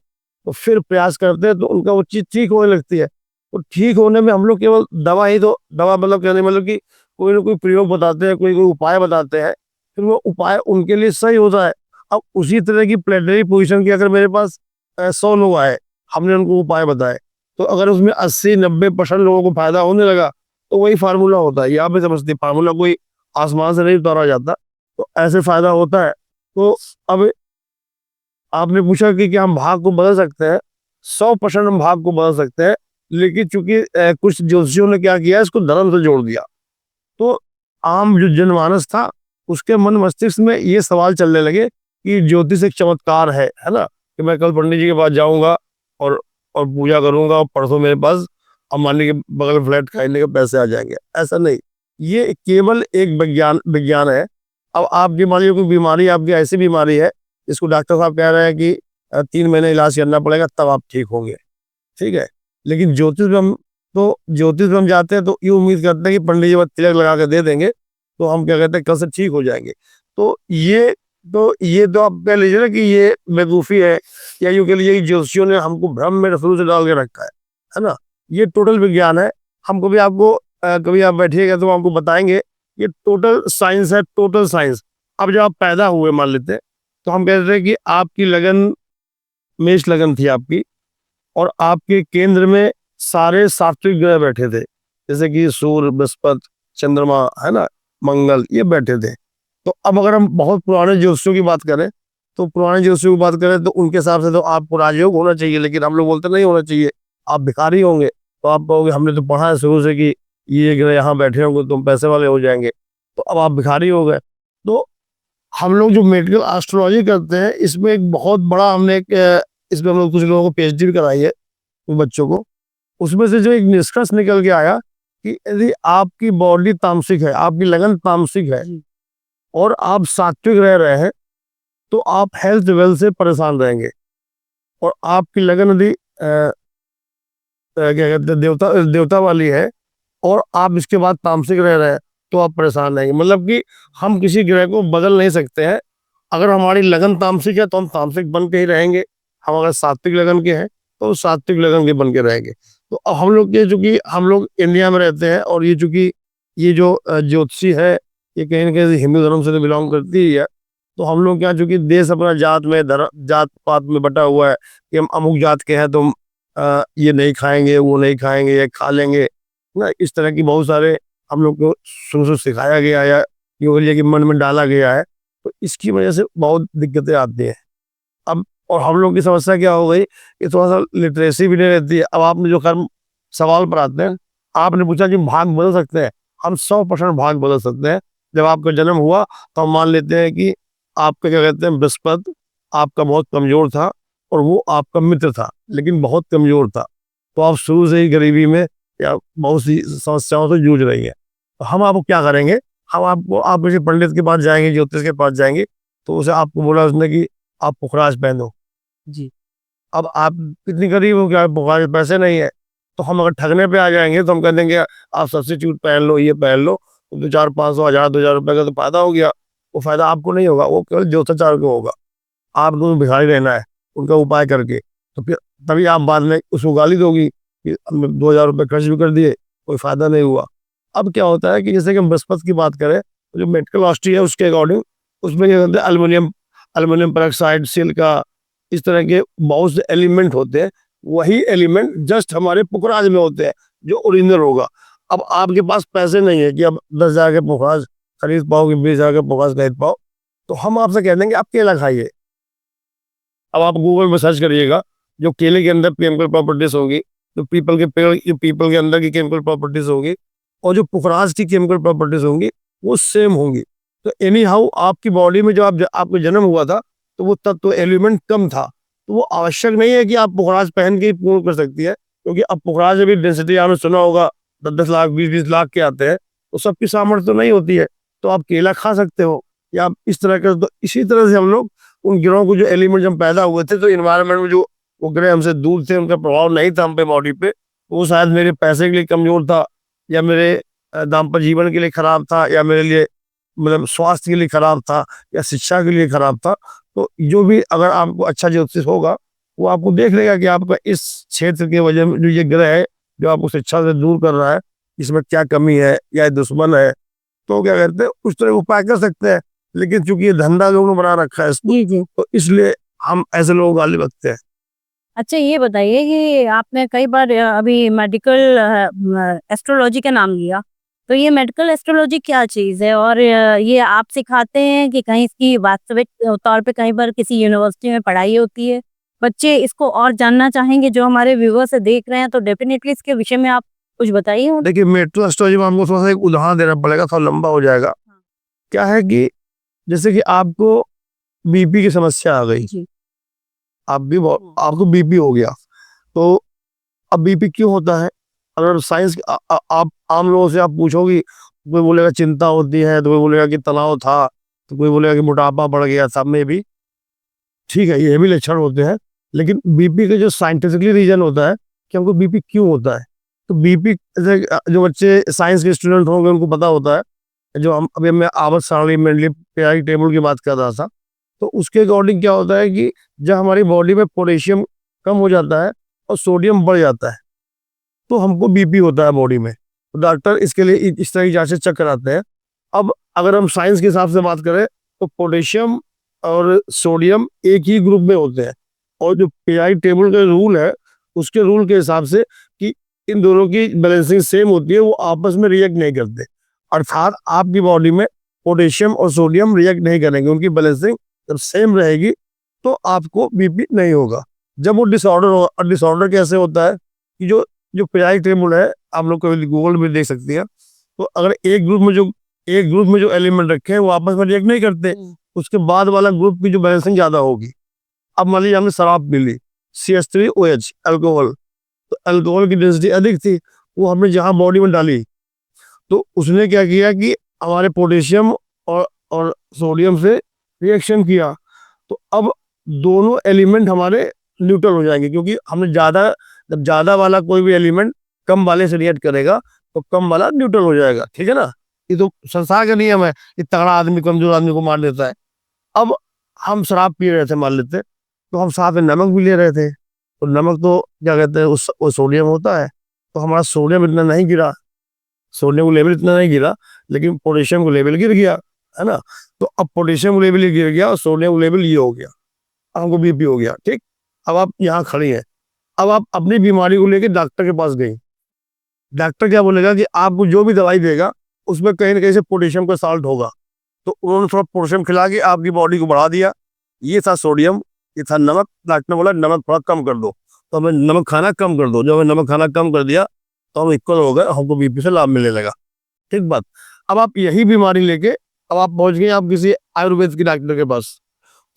तो फिर प्रयास करते हैं, तो उनका वो चीज़ ठीक होने लगती है। तो ठीक होने में हम लोग केवल दवा मतलब कहने मतलब कि कोई ना कोई प्रयोग बताते हैं, कोई उपाय बताते हैं, फिर वो उपाय उनके लिए सही होता है। अब उसी तरह की प्लेटरी पोजीशन की अगर मेरे पास 100 लोग आए, हमने उनको उपाय बताए, तो अगर उसमें 80-90% लोगों को फायदा होने लगा, तो वही फार्मूला होता है। ये आप भी समझते हैं, फार्मूला कोई आसमान से नहीं उतारा जाता, तो ऐसे फायदा होता है। तो अब आपने पूछा कि क्या हम भाग को बदल सकते हैं? 100% हम भाग को बदल सकते हैं, लेकिन चूंकि कुछ ज्योतिषियों ने क्या किया, इसको धर्म से जोड़ दिया। तो आम जो जनमानस था, उसके मन मस्तिष्क में ये सवाल चलने लगे कि ज्योतिष एक चमत्कार है ना, कि मैं कल पंडित जी के पास जाऊंगा और पूजा करूंगा और परसों मेरे पास अंबानी के बगल फ्लैट खरीदने के पैसे आ जाएंगे। ऐसा नहीं, ये केवल एक विज्ञान विज्ञान है। अब आपकी मान लीजिए कोई बीमारी, आपकी ऐसी बीमारी है जिसको डॉक्टर साहब कह रहे हैं कि 3 महीने इलाज करना पड़ेगा तब आप ठीक होंगे, ठीक है। लेकिन ज्योतिष में हम जाते हैं तो ये उम्मीद करते हैं कि पंडित जी बस तिलक लगा के दे देंगे तो हम क्या कहते हैं कल से ठीक हो जाएंगे। तो ये आप कह लीजिए ना कि ये बेवकूफ़ी है, या यूँ कह लीजिए कि ज्योतिषियों ने हमको भ्रम में शुरू से डाल के रखा है ना। ये टोटल विज्ञान है। हम कभी आपको कभी आप बैठिएगा तो आपको बताएंगे, ये टोटल साइंस है, टोटल साइंस। अब जब आप पैदा हुए मान लेते हैं, तो हम कहते हैं कि आपकी लगन मेष लगन थी आपकी, और आपके केंद्र में सारे सात्विक ग्रह बैठे थे, जैसे कि सूर्य, बृहस्पति, चंद्रमा, है ना, मंगल, ये बैठे थे। तो अब अगर हम बहुत पुराने ज्योतिषियों की बात करें, तो पुराने ज्योतिषियों की बात करें तो उनके हिसाब से तो आपको राजयोग होना चाहिए, लेकिन हम लोग बोलते नहीं होना चाहिए, आप भिखारी होंगे। तो आप कहोगे हमने तो पढ़ा है शुरू से कि ये ग्रह यहाँ बैठे होंगे तुम पैसे वाले हो जाएंगे, तो अब आप भिखारी हो गए। तो हम लोग जो मेडिकल एस्ट्रोलॉजी करते हैं, इसमें एक बहुत बड़ा हमने इसमें हम लोग कुछ लोगों को पीएचडी भी कराई है बच्चों को। उसमें से जो एक निष्कर्ष निकल के आया कि यदि आपकी बॉडी तामसिक है, आपकी लगन तामसिक है और आप सात्विक रह रहे हैं, तो आप हेल्थ वेल्थ से परेशान रहेंगे। और आपकी लगन यदि क्या कहते हैं देवता वाली है और आप इसके बाद तामसिक रह रहे हैं, तो आप परेशान रहेंगे। मतलब कि हम किसी ग्रह को बदल नहीं सकते हैं। अगर हमारी लगन तामसिक है तो हम तामसिक बन के ही रहेंगे, हम अगर सात्विक लगन के हैं तो सात्विक लगन के बन के रहेंगे। तो अब हम लोग के चूंकि हम लोग इंडिया में रहते हैं, और ये चूंकि ये जो ज्योतिषी है ये कहीं ना कहीं हिंदू धर्म से तो बिलोंग करती ही है, तो हम लोग क्या चूंकि देश अपना जात पात में बटा हुआ है कि हम अमुक जात के हैं तो हम ये नहीं खाएंगे, वो नहीं खाएंगे, ये खा लेंगे ना। इस तरह की बहुत सारे हम लोग को शुरू से सिखाया गया या ये कि मन में डाला गया है, तो इसकी वजह से बहुत दिक्कतें आती हैं। अब और हम लोग की समस्या क्या हो गई कि थोड़ा सा लिटरेसी भी नहीं रहती है। अब आपने जो कर्म सवाल पर आते हैं, आपने पूछा कि भाग बदल सकते हैं। हम 100% भाग बदल सकते हैं। जब आपका जन्म हुआ तो हम मान लेते हैं कि आपका क्या कहते हैं बृहस्पति आपका बहुत कमजोर था, और वो आपका मित्र था लेकिन बहुत कमजोर था, तो आप शुरू से ही गरीबी में या बहुत सी समस्याओं से जूझ रही है। तो हम आपको क्या करेंगे, हम आपको आप किसी पंडित के पास जाएंगे, ज्योतिष के पास जाएंगे, तो उसे आपको बोला उसने कि आप पुखराज पहनो जी। अब आप कितनी गरीब हो, क्या पुखराज पैसे नहीं है, तो हम अगर ठगने पे आ जाएंगे तो हम कह देंगे आप सब्सिट्यूट पहन लो, ये पहन लो, तो 400-500-1000-2000 रुपए का तो फायदा हो गया। वो फायदा आपको नहीं होगा, वो केवल ज्योतिषाचार्य को होगा। आपको भिखारी रहना है उनका उपाय करके, तो फिर तभी आप बाद में उसको गाली दोगी कि हमने 2000 रुपये खर्च भी कर दिए, कोई फायदा नहीं हुआ। अब क्या होता है कि जैसे कि हम बृहस्पति की बात करें, तो जो मेडिकल ऑस्ट्री है उसके अकॉर्डिंग उसमें क्या कहते हैं अल्युमिनियम पेरोक्साइड, सिलिका, इस तरह के बहुत से एलिमेंट होते हैं। वही एलिमेंट जस्ट हमारे पुखराज में होते हैं जो ओरिजिनल होगा। अब आपके पास पैसे नहीं है कि आप 10,000 के पुखराज खरीद पाओ कि 20,000 के पुखराज खरीद पाओ, तो हम आपसे कह देंगे आप केला खाइए। अब आप गूगल में सर्च करिएगा, जो केले के अंदर केमिकल प्रॉपर्टीज होगी, जो पीपल के अंदर की केमिकल प्रॉपर्टीज होगी, और जो पुखराज की केमिकल प्रॉपर्टीज होंगी वो सेम होंगी। तो एनी हाउ आपकी बॉडी में जो आपको जन्म हुआ था तो वो तत्व एलिमेंट कम था, तो वो आवश्यक नहीं है कि आप पुखराज पहन के ही पूर्ण कर सकती है। क्योंकि अब पुखराज अभी डेंसिटी आपने सुना होगा 10-10 लाख 20-20 लाख के आते हैं, तो सबकी सामर्थ्य तो नहीं होती है। तो आप केला खा सकते हो या आप इस तरह का। तो इसी तरह से हम लोग उन ग्रहों को जो एलिमेंट जब पैदा हुए थे, तो इन्वायरमेंट में जो वो ग्रह हमसे दूर थे, उनका प्रभाव नहीं था हम पे बॉडी पे, वो शायद मेरे पैसे के लिए कमजोर था, या मेरे दाम्पत्य जीवन के लिए खराब था, या मेरे लिए मतलब स्वास्थ्य के लिए खराब था, या शिक्षा के लिए खराब था। तो जो भी अगर आपको अच्छा ज्योतिष होगा, वो आपको देख लेगा कि आपका इस क्षेत्र के वजह में जो ये ग्रह है जो आपको शिक्षा से दूर कर रहा है, इसमें क्या कमी है या दुश्मन है, तो क्या कहते हैं उस तरह उपाय कर सकते हैं। लेकिन चूंकि ये धंधा लोगों ने बना रखा है इसको, जी जी। तो इसलिए हम ऐसे लोगों को गाली बकते हैं। अच्छा ये बताइए कि आपने कई बार अभी मेडिकल एस्ट्रोलॉजी का नाम लिया, तो ये मेडिकल एस्ट्रोलॉजी क्या चीज़ है और ये आप सिखाते हैं कि कहीं इसकी वास्तविक तौर पे कहीं पर किसी यूनिवर्सिटी में पढ़ाई होती है? बच्चे इसको और जानना चाहेंगे जो हमारे व्यूअर्स देख रहे हैं, तो डेफिनेटली इसके विषय में आप कुछ बताइए उन्हें। देखिए मेट्रो एस्ट्रोलॉजी में हमको थोड़ा सा एक उदाहरण देना पड़ेगा, थोड़ा लंबा हो जाएगा। हाँ। क्या है कि जैसे कि आपको बीपी की समस्या आ गई, जी। आपको बीपी हो गया, तो अब बीपी क्यों होता है? अगर साइंस आप आम लोगों से आप पूछोगे, कोई बोलेगा चिंता होती है, तो कोई बोलेगा कि तनाव था, तो कोई बोलेगा कि मोटापा बढ़ गया। सब में भी ठीक है, ये भी लक्षण होते हैं, लेकिन बीपी का जो साइंटिफिकली रीजन होता है कि हमको बीपी क्यों होता है, तो बीपी जो बच्चे साइंस के स्टूडेंट होंगे उनको पता होता है। जो हम अभी मैं आवर्त सारणी मेंडलीव पीरियोडिक टेबल की बात कर रहा था, तो उसके अकॉर्डिंग क्या होता है कि जब हमारी बॉडी में पोटेशियम कम हो जाता है और सोडियम बढ़ जाता है, तो हमको बीपी होता है बॉडी में। तो डॉक्टर इसके लिए इस तरह की जांचें चेक कराते हैं। अब अगर हम साइंस के हिसाब से बात करें, तो पोटेशियम और सोडियम एक ही ग्रुप में होते हैं, और जो पीरियोडिक टेबल का रूल है, उसके रूल के हिसाब से कि इन दोनों की बैलेंसिंग सेम होती है, वो आपस में रिएक्ट नहीं करते। अर्थात आपकी बॉडी में पोटेशियम और सोडियम रिएक्ट नहीं करेंगे, उनकी बैलेंसिंग जब सेम रहेगी तो आपको बीपी नहीं होगा। जब वो डिसऑर्डर होगा, और डिसऑर्डर कैसे होता है कि जो जो पीरियोडिक टेबल है, आप लोग कभी गूगल में देख सकती हैं, तो अगर एक ग्रुप में जो एलिमेंट रखे हैं वो आपस में रिएक्ट नहीं करते, उसके बाद वाला ग्रुप की जो बैलेंसिंग ज्यादा होगी। अब मान लीजिए हमने शराब पी ली, CH3OH अल्कोहल, तो अल्कोहल की डेंसिटी अधिक थी, वो हमने जहाँ बॉडी में डाली, तो उसने क्या किया कि हमारे पोटेशियम और सोडियम से रिएक्शन किया, तो अब दोनों एलिमेंट हमारे न्यूट्रल हो जाएंगे, क्योंकि हमने जब ज्यादा वाला कोई भी एलिमेंट कम वाले से रिएक्ट करेगा तो कम वाला न्यूट्रल हो जाएगा। ठीक है ना, ये तो संसार का नियम है, ये तगड़ा आदमी कमजोर आदमी को मार देता है। अब हम शराब पी रहे थे मान लेते, तो हम साथ में नमक भी ले रहे थे, तो नमक तो क्या कहते हैं वो सोडियम होता है, तो हमारा सोडियम इतना नहीं गिरा, सोडियम का लेवल इतना नहीं गिरा, लेकिन पोटेशियम का लेवल गिर गया, है ना। तो अब पोटेशियम का लेवल गिर गया और सोडियम का लेवल ये हो गया, हमको बीपी हो गया। ठीक, अब आप यहाँ खड़ी हैं, अब आप अपनी बीमारी को लेकर डॉक्टर के पास गई, डॉक्टर क्या बोलेगा कि आपको जो भी दवाई देगा उसमें कहीं ना कहीं से पोटेशियम का साल्ट होगा, तो उन्होंने थोड़ा पोटेशियम खिला के आपकी बॉडी को बढ़ा दिया। ये था सोडियम, ये था नमक। डॉक्टर ने बोला नमक थोड़ा कम कर दो, तो हमें नमक खाना कम कर दो। जब हमें नमक खाना कम कर दिया तो हम इक्वल हो गए, हमको बीपी से लाभ मिलने लगा। ठीक बात। अब आप यही बीमारी लेके अब आप पहुंच गए आप किसी आयुर्वेद के डॉक्टर के पास,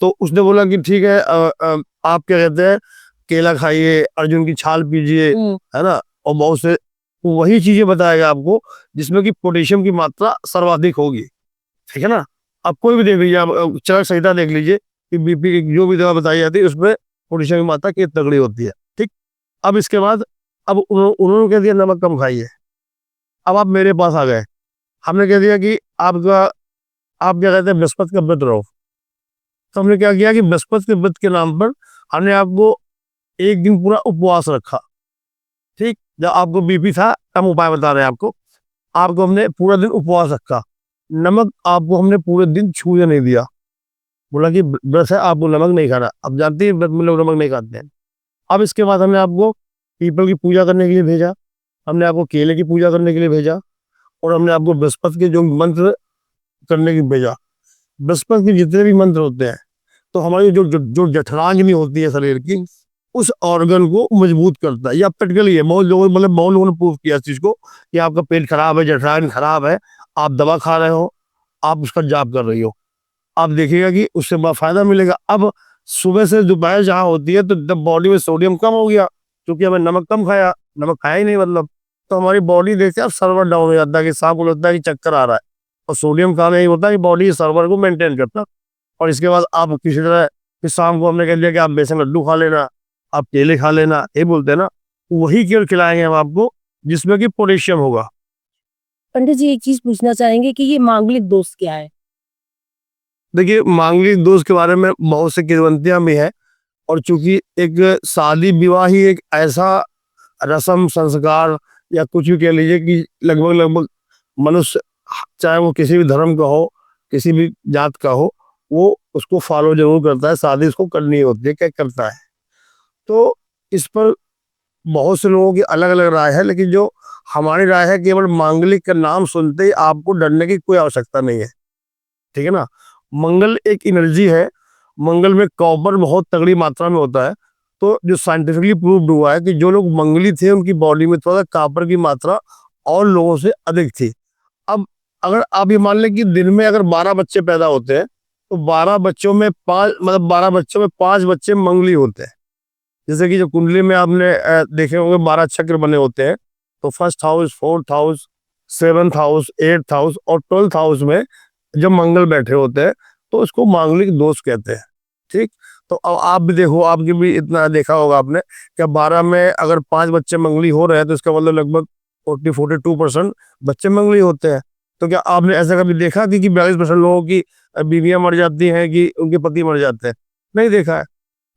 तो उसने बोला कि ठीक है, आप क्या कहते हैं, केला खाइए, अर्जुन की छाल पीजिए, है ना, और बहुत से वही चीजें बताएगा आपको जिसमें कि पोटेशियम की मात्रा सर्वाधिक होगी। ठीक है ना, आप कोई भी देख लीजिए, आप चरक संहिता देख लीजिए कि बीपी की जो भी दवा बताई जाती है उसमें पोटेशियम की मात्रा कितनी तगड़ी होती है। ठीक, अब इसके बाद अब उन्होंने कह दिया नमक कम खाइए। अब आप मेरे पास आ गए, हमने कह दिया कि आप क्या कहते हैं बृहस्पति का व्रत रहो, तो हमने क्या किया कि बृहस्पति के व्रत के नाम पर हमने आपको एक दिन पूरा उपवास रखा। ठीक, जब आपको बीपी था हम उपाय बता रहे हैं आपको हमने पूरा दिन उपवास रखा, नमक आपको हमने पूरे दिन छूने नहीं दिया। बोला कि व्रत है, आपको नमक नहीं खाना। अब जानते हैं व्रत में लोग नमक नहीं खाते हैं। अब इसके बाद हमने आपको पीपल की पूजा करने के लिए भेजा, हमने आपको केले की पूजा करने के लिए भेजा, और हमने आपको बृहस्पति के जो मंत्र करने के लिए भेजा। बृहस्पति के जितने भी मंत्र होते हैं, तो हमारी जो जो, जो जठरांजनी होती है शरीर की, उस ऑर्गन को मजबूत करता है। या प्रैक्टिकली है, बहुत लोगों ने प्रूव किया इस चीज को कि आपका पेट खराब है, जठरांजनी खराब है, आप दवा खा रहे हो, आप उसका जाप कर रही हो, आप देखिएगा कि उससे बड़ा फायदा मिलेगा। अब सुबह से दोपहर जहाँ होती है, तो जब बॉडी में सोडियम कम हो गया, क्योंकि हमें नमक खाया ही नहीं, मतलब तो हमारी बॉडी देखते हैं सर्वर डाउन हो जाता है कि सांप को लगता है कि चक्कर आ रहा है, और सोडियम खाना ही होता है कि बॉडी सर्वर को मेंटेन करता। और इसके बाद आप किसी तरह फिर शाम को हमने कह दिया कि आप बेसन लड्डू खा लेना, आप केले खा लेना, ये बोलते हैं ना, वही केले खिलाएंगे हम आपको जिसमें कि पोटेशियम होगा। पंडित जी एक चीज पूछना चाहेंगे कि ये मांगलिक दोष क्या है? देखिए मांगलिक दोष के बारे में बहुत से किंवदंतियां भी है, और चूंकि एक शादी विवाह ही एक ऐसा रस्म संस्कार या कुछ भी कह लीजिए कि लगभग मनुष्य चाहे वो किसी भी धर्म का हो, किसी भी जात का हो, वो उसको फॉलो जरूर करता है, शादी उसको करनी होती है, क्या करता है। तो इस पर बहुत से लोगों की अलग अलग राय है, लेकिन जो हमारी राय है, केवल मांगलिक का नाम सुनते ही आपको डरने की कोई आवश्यकता नहीं है, ठीक है ना। मंगल एक एनर्जी है, मंगल में कॉपर बहुत तगड़ी मात्रा में होता है। तो जो साइंटिफिकली प्रूव्ड हुआ है कि जो लोग मंगली थे उनकी बॉडी में थोड़ा कॉपर की मात्रा और लोगों से अधिक थी। अब अगर आप ये मान लें कि दिन में अगर 12 बच्चे पैदा होते हैं, तो 12 बच्चों में 5 मतलब 12 बच्चों में 5 बच्चे मंगली होते हैं। जैसे कि जो कुंडली में आपने देखे होंगे 12 चक्र बने होते हैं, तो first house, fourth house, seventh house, eighth house और 12th हाउस में जब मंगल बैठे होते हैं, तो उसको मांगलिक दोष कहते हैं, ठीक। तो अब आप भी देखो, आपकी भी इतना देखा होगा आपने कि 12 में अगर 5 बच्चे मंगली हो रहे हैं, तो इसका मतलब लगभग 42% बच्चे मंगली होते हैं। तो क्या आपने ऐसा कभी देखा कि 42% लोगों की बीवियां मर जाती हैं कि उनके पति मर जाते हैं? नहीं देखा है।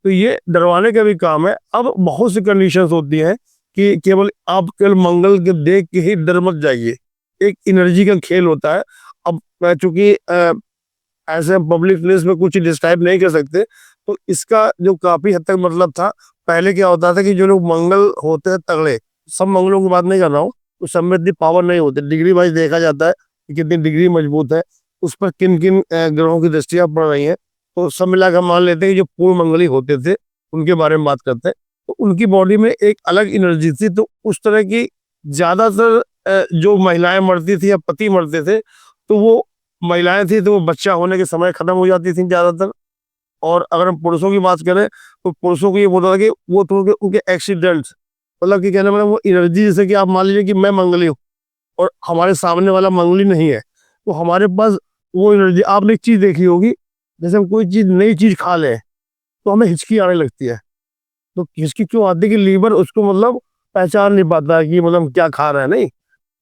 तो ये डरवाने का भी काम है। अब बहुत सी कंडीशंस होती हैं कि केवल आप केवल मंगल के देख के ही डर मत जाइए, एक एनर्जी का खेल होता है। अब चूंकि ऐसे पब्लिक प्लेस में कुछ डिस्क्राइब नहीं कर सकते, तो इसका जो काफी हद तक मतलब था, पहले क्या होता था कि जो लोग मंगल होते हैं तगड़े, सब मंगलों की बात नहीं कर रहा हूँ, उस समय इतनी पावर नहीं होती, डिग्री वाइज देखा जाता है कि कितनी डिग्री मजबूत है, उस पर किन किन ग्रहों की दृष्टियां पड़ रही हैं। तो सब मिलाकर मान लेते हैं कि जो पूर्ण मंगली होते थे उनके बारे में बात करते हैं, तो उनकी बॉडी में एक अलग एनर्जी थी। तो उस तरह की ज्यादातर जो महिलाएं मरती थी या पति मरते थे, तो वो महिलाएं थी तो वो बच्चा होने के समय खत्म हो जाती थी ज्यादातर। और अगर हम पुरुषों की बात करें, तो पुरुषों को ये बोलता था कि वो तो उनके एक्सीडेंट्स, मतलब कि कहने मतलब वो एनर्जी, जैसे कि आप मान लीजिए कि मैं मंगली हूँ और हमारे सामने वाला मंगली नहीं है, तो हमारे पास वो एनर्जी। आपने एक चीज देखी होगी, जैसे हम कोई चीज नई चीज खा ले तो हमें हिचकी आने लगती है। तो हिचकी क्यों आती है कि लीवर उसको मतलब पहचान नहीं पाता कि मतलब हम क्या खा रहे हैं, नहीं,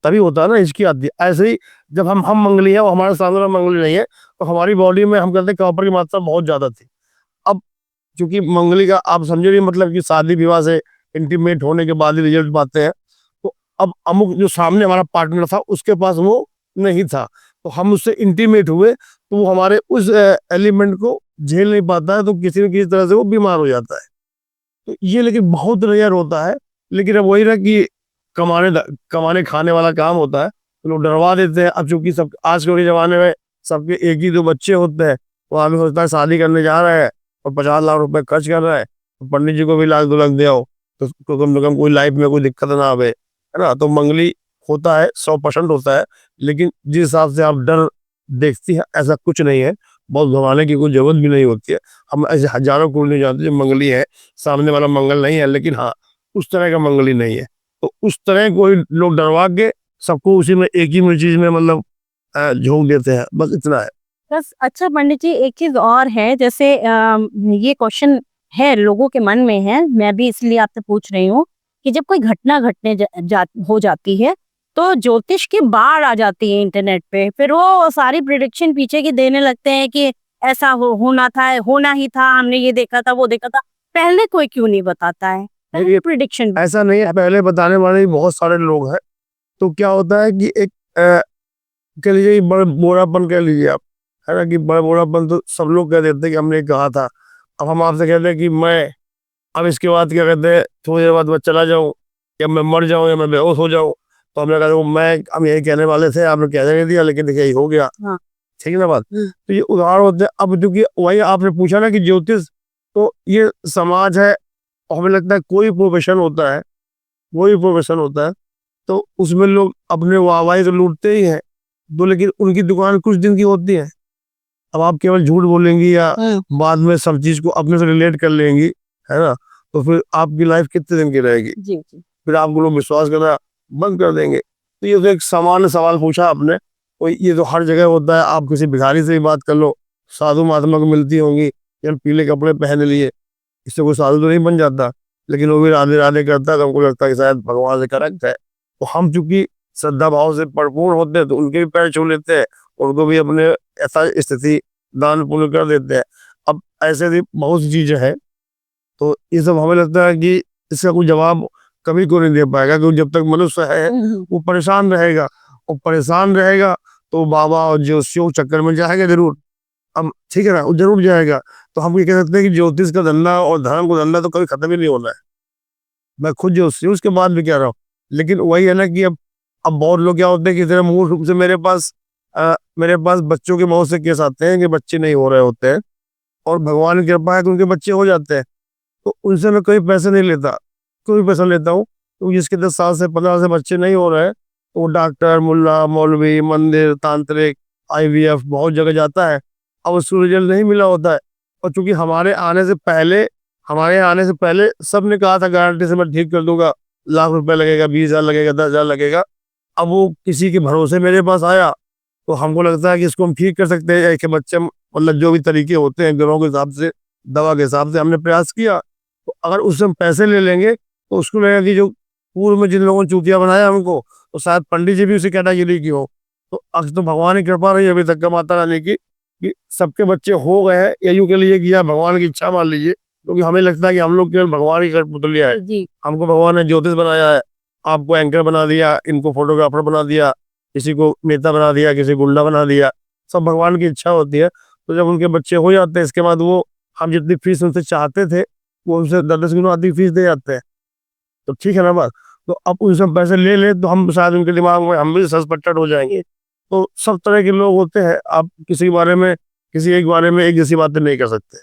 तभी होता है ना हिचकी आती है। ऐसे ही जब हम मंगली है और हमारे सामने वाला मंगली नहीं है, तो हमारी बॉडी में हम कहते हैं कॉपर की मात्रा बहुत ज्यादा थी। अब चूंकि मंगली का आप समझे नहीं, मतलब कि शादी विवाह से इंटीमेट होने के बाद ही रिजल्ट पाते हैं, तो अब अमुक जो सामने हमारा पार्टनर था उसके पास वो नहीं था, तो हम उससे इंटीमेट हुए, तो वो हमारे उस एलिमेंट को झेल नहीं पाता है, तो किसी न किसी तरह से वो बीमार हो जाता है। तो ये लेकिन बहुत रेयर होता है। लेकिन अब वही ना कि कमाने खाने वाला काम होता है, तो लोग डरवा देते हैं। अब चूंकि सब आजकल के जमाने में सबके एक ही दो बच्चे होते हैं, वो आदमी सोचता है शादी करने जा रहा है और 50 लाख रुपए खर्च कर रहा है, तो पंडित जी को भी 1 लाख 2 लाख दे आओ, तो उसको कम से कम कोई लाइफ में कोई दिक्कत ना आवे, है ना। तो मंगली होता है, 100% होता है, लेकिन जिस हिसाब से आप डर देखती है ऐसा कुछ नहीं है, बहुत घबराने की कोई जरूरत भी नहीं होती है। हम ऐसे हजारों कुंडली जानते हैं जो मंगली है, सामने वाला मंगल नहीं है, लेकिन हाँ उस तरह का मंगली नहीं है। तो उस तरह कोई लोग डरवा के सबको उसी में एक ही चीज में मतलब झोंक देते हैं, बस इतना है। बस अच्छा पंडित जी, एक चीज और है, जैसे ये क्वेश्चन है लोगों के मन में है, मैं भी इसलिए आपसे पूछ रही हूँ कि जब कोई घटना हो जाती है, तो ज्योतिष की बाढ़ आ जाती है इंटरनेट पे, फिर वो सारी प्रिडिक्शन पीछे की देने लगते हैं कि ऐसा होना था, होना ही था, हमने ये देखा था, वो देखा था। पहले कोई क्यों नहीं बताता है देखिए, प्रिडिक्शन? ऐसा नहीं है, पहले बताने वाले भी बहुत सारे लोग हैं। तो क्या होता है कि एक कह लीजिए बड़ा बोरापन कह लीजिए आप, है ना, कि बड़ा बोरापन तो सब लोग कह देते हैं कि हमने कहा था। अब हम आपसे कहते हैं कि मैं अब इसके बाद क्या कहते हैं, थोड़ी देर बाद मैं चला जाऊँ या मैं मर जाऊँ या मैं बेहोश हो जाऊँ, तो हमने कहा मैं हम यही कहने वाले थे, आपने कहने नहीं दिया, लेकिन देखिए यही हो गया। हाँ। ठीक है ना बात। तो ये उदाहरण होते हैं। अब क्योंकि वही आपने पूछा ना कि ज्योतिष, तो ये समाज है, और हमें लगता है कोई प्रोफेशन होता है, तो उसमें लोग अपने वाहवाही तो लूटते ही हैं, तो लेकिन उनकी दुकान कुछ दिन की होती है। अब आप केवल झूठ बोलेंगी या बाद में सब चीज को अपने से रिलेट कर लेंगी, है ना, तो फिर आपकी लाइफ कितने दिन की रहेगी? जी जी। फिर आपको लोग विश्वास करना बंद कर देंगे। तो ये तो एक सामान्य सवाल पूछा आपने, कोई ये तो हर जगह होता है। आप किसी भिखारी से भी बात कर लो, साधु महात्मा को मिलती होंगी, यार पीले कपड़े पहन लिए, इससे कोई साधु तो नहीं बन जाता, लेकिन वो भी राधे राधे करता है, तो हमको लगता है कि शायद भगवान से करेक्ट है। तो हम चूंकि श्रद्धा भाव से भरपूर होते हैं, तो उनके भी पैर छू लेते हैं, उनको भी अपने ऐसा स्थिति दान पुण्य कर देते हैं। अब ऐसे भी बहुत सी चीजें हैं, तो ये सब हमें लगता है कि इसका कोई जवाब कभी को नहीं दे पाएगा, क्योंकि जब तक मनुष्य है वो परेशान रहेगा, और परेशान रहेगा तो बाबा और ज्योतिषियों के चक्कर में जाएगा जरूर। अब ठीक है ना, वो जरूर जाएगा। तो हम ये कह सकते हैं कि ज्योतिष का धंधा और धर्म का धंधा तो कभी खत्म ही नहीं होना है। मैं खुद ज्योतिषी हूँ, उसके बाद भी कह रहा हूँ। लेकिन वही है ना कि अब बहुत लोग क्या होते हैं कि तरह मूल रूप से मेरे पास बच्चों के बहुत से केस आते हैं कि बच्चे नहीं हो रहे होते हैं, और भगवान की कृपा है कि उनके बच्चे हो जाते हैं। तो उनसे मैं कोई पैसे नहीं लेता, कोई पैसा लेता हूँ। तो जिसके 10 साल से 15 से बच्चे नहीं हो रहे हैं, तो वो डॉक्टर, मुल्ला, मौलवी, मंदिर, तांत्रिक, IVF बहुत जगह जाता है। अब उसको रिजल्ट नहीं मिला होता है। और चूंकि हमारे आने से पहले सबने कहा था गारंटी से मैं ठीक कर दूंगा, लाख रुपए लगेगा, 20,000 लगेगा, 10,000 लगेगा। अब वो किसी के भरोसे मेरे पास आया, तो हमको लगता है कि इसको हम ठीक कर सकते हैं। एक बच्चे मतलब जो भी तरीके होते हैं ग्रहों के हिसाब से, दवा के हिसाब से हमने प्रयास किया। तो अगर उससे हम पैसे ले लेंगे तो उसको लगेगा कि जो पूर्व में जिन लोगों ने चूतिया बनाया हमको, तो शायद पंडित जी भी उसी कैटेगरी की हो। तो अब तो भगवान की कृपा रही अभी तक का माता रानी की कि सबके बच्चे हो गए हैं। या यूं के लिए किया भगवान की इच्छा मान लीजिए, क्योंकि हमें लगता है कि हम लोग केवल भगवान की पुतलिया है। जी हमको भगवान ने ज्योतिष बनाया है, आपको एंकर बना दिया, इनको फोटोग्राफर बना दिया, किसी को नेता बना दिया, किसी को गुंडा बना दिया। सब भगवान की इच्छा होती है। तो जब उनके बच्चे हो जाते हैं, इसके बाद वो हम जितनी फीस उनसे चाहते थे वो उनसे 10 गुना अधिक फीस दे जाते हैं। तो ठीक है ना बात। तो अब उनसे हम पैसे ले ले तो हम शायद उनके दिमाग में हम भी सस्पेक्टेड हो जाएंगे। तो सब तरह के लोग होते हैं। आप किसी एक बारे में एक जैसी बातें नहीं कर सकते।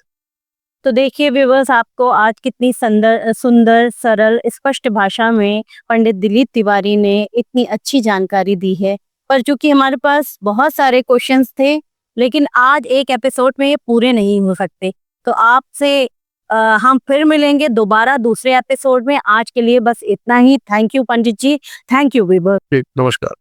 तो देखिए व्यूअर्स, आपको आज कितनी सुंदर सरल स्पष्ट भाषा में पंडित दिलीप तिवारी ने इतनी अच्छी जानकारी दी है। पर चूंकि हमारे पास बहुत सारे क्वेश्चंस थे, लेकिन आज एक एपिसोड में ये पूरे नहीं हो सकते। तो आपसे हम फिर मिलेंगे दोबारा दूसरे एपिसोड में। आज के लिए बस इतना ही। Thank you Pandit ji, thank you viewers. ठीक, नमस्कार।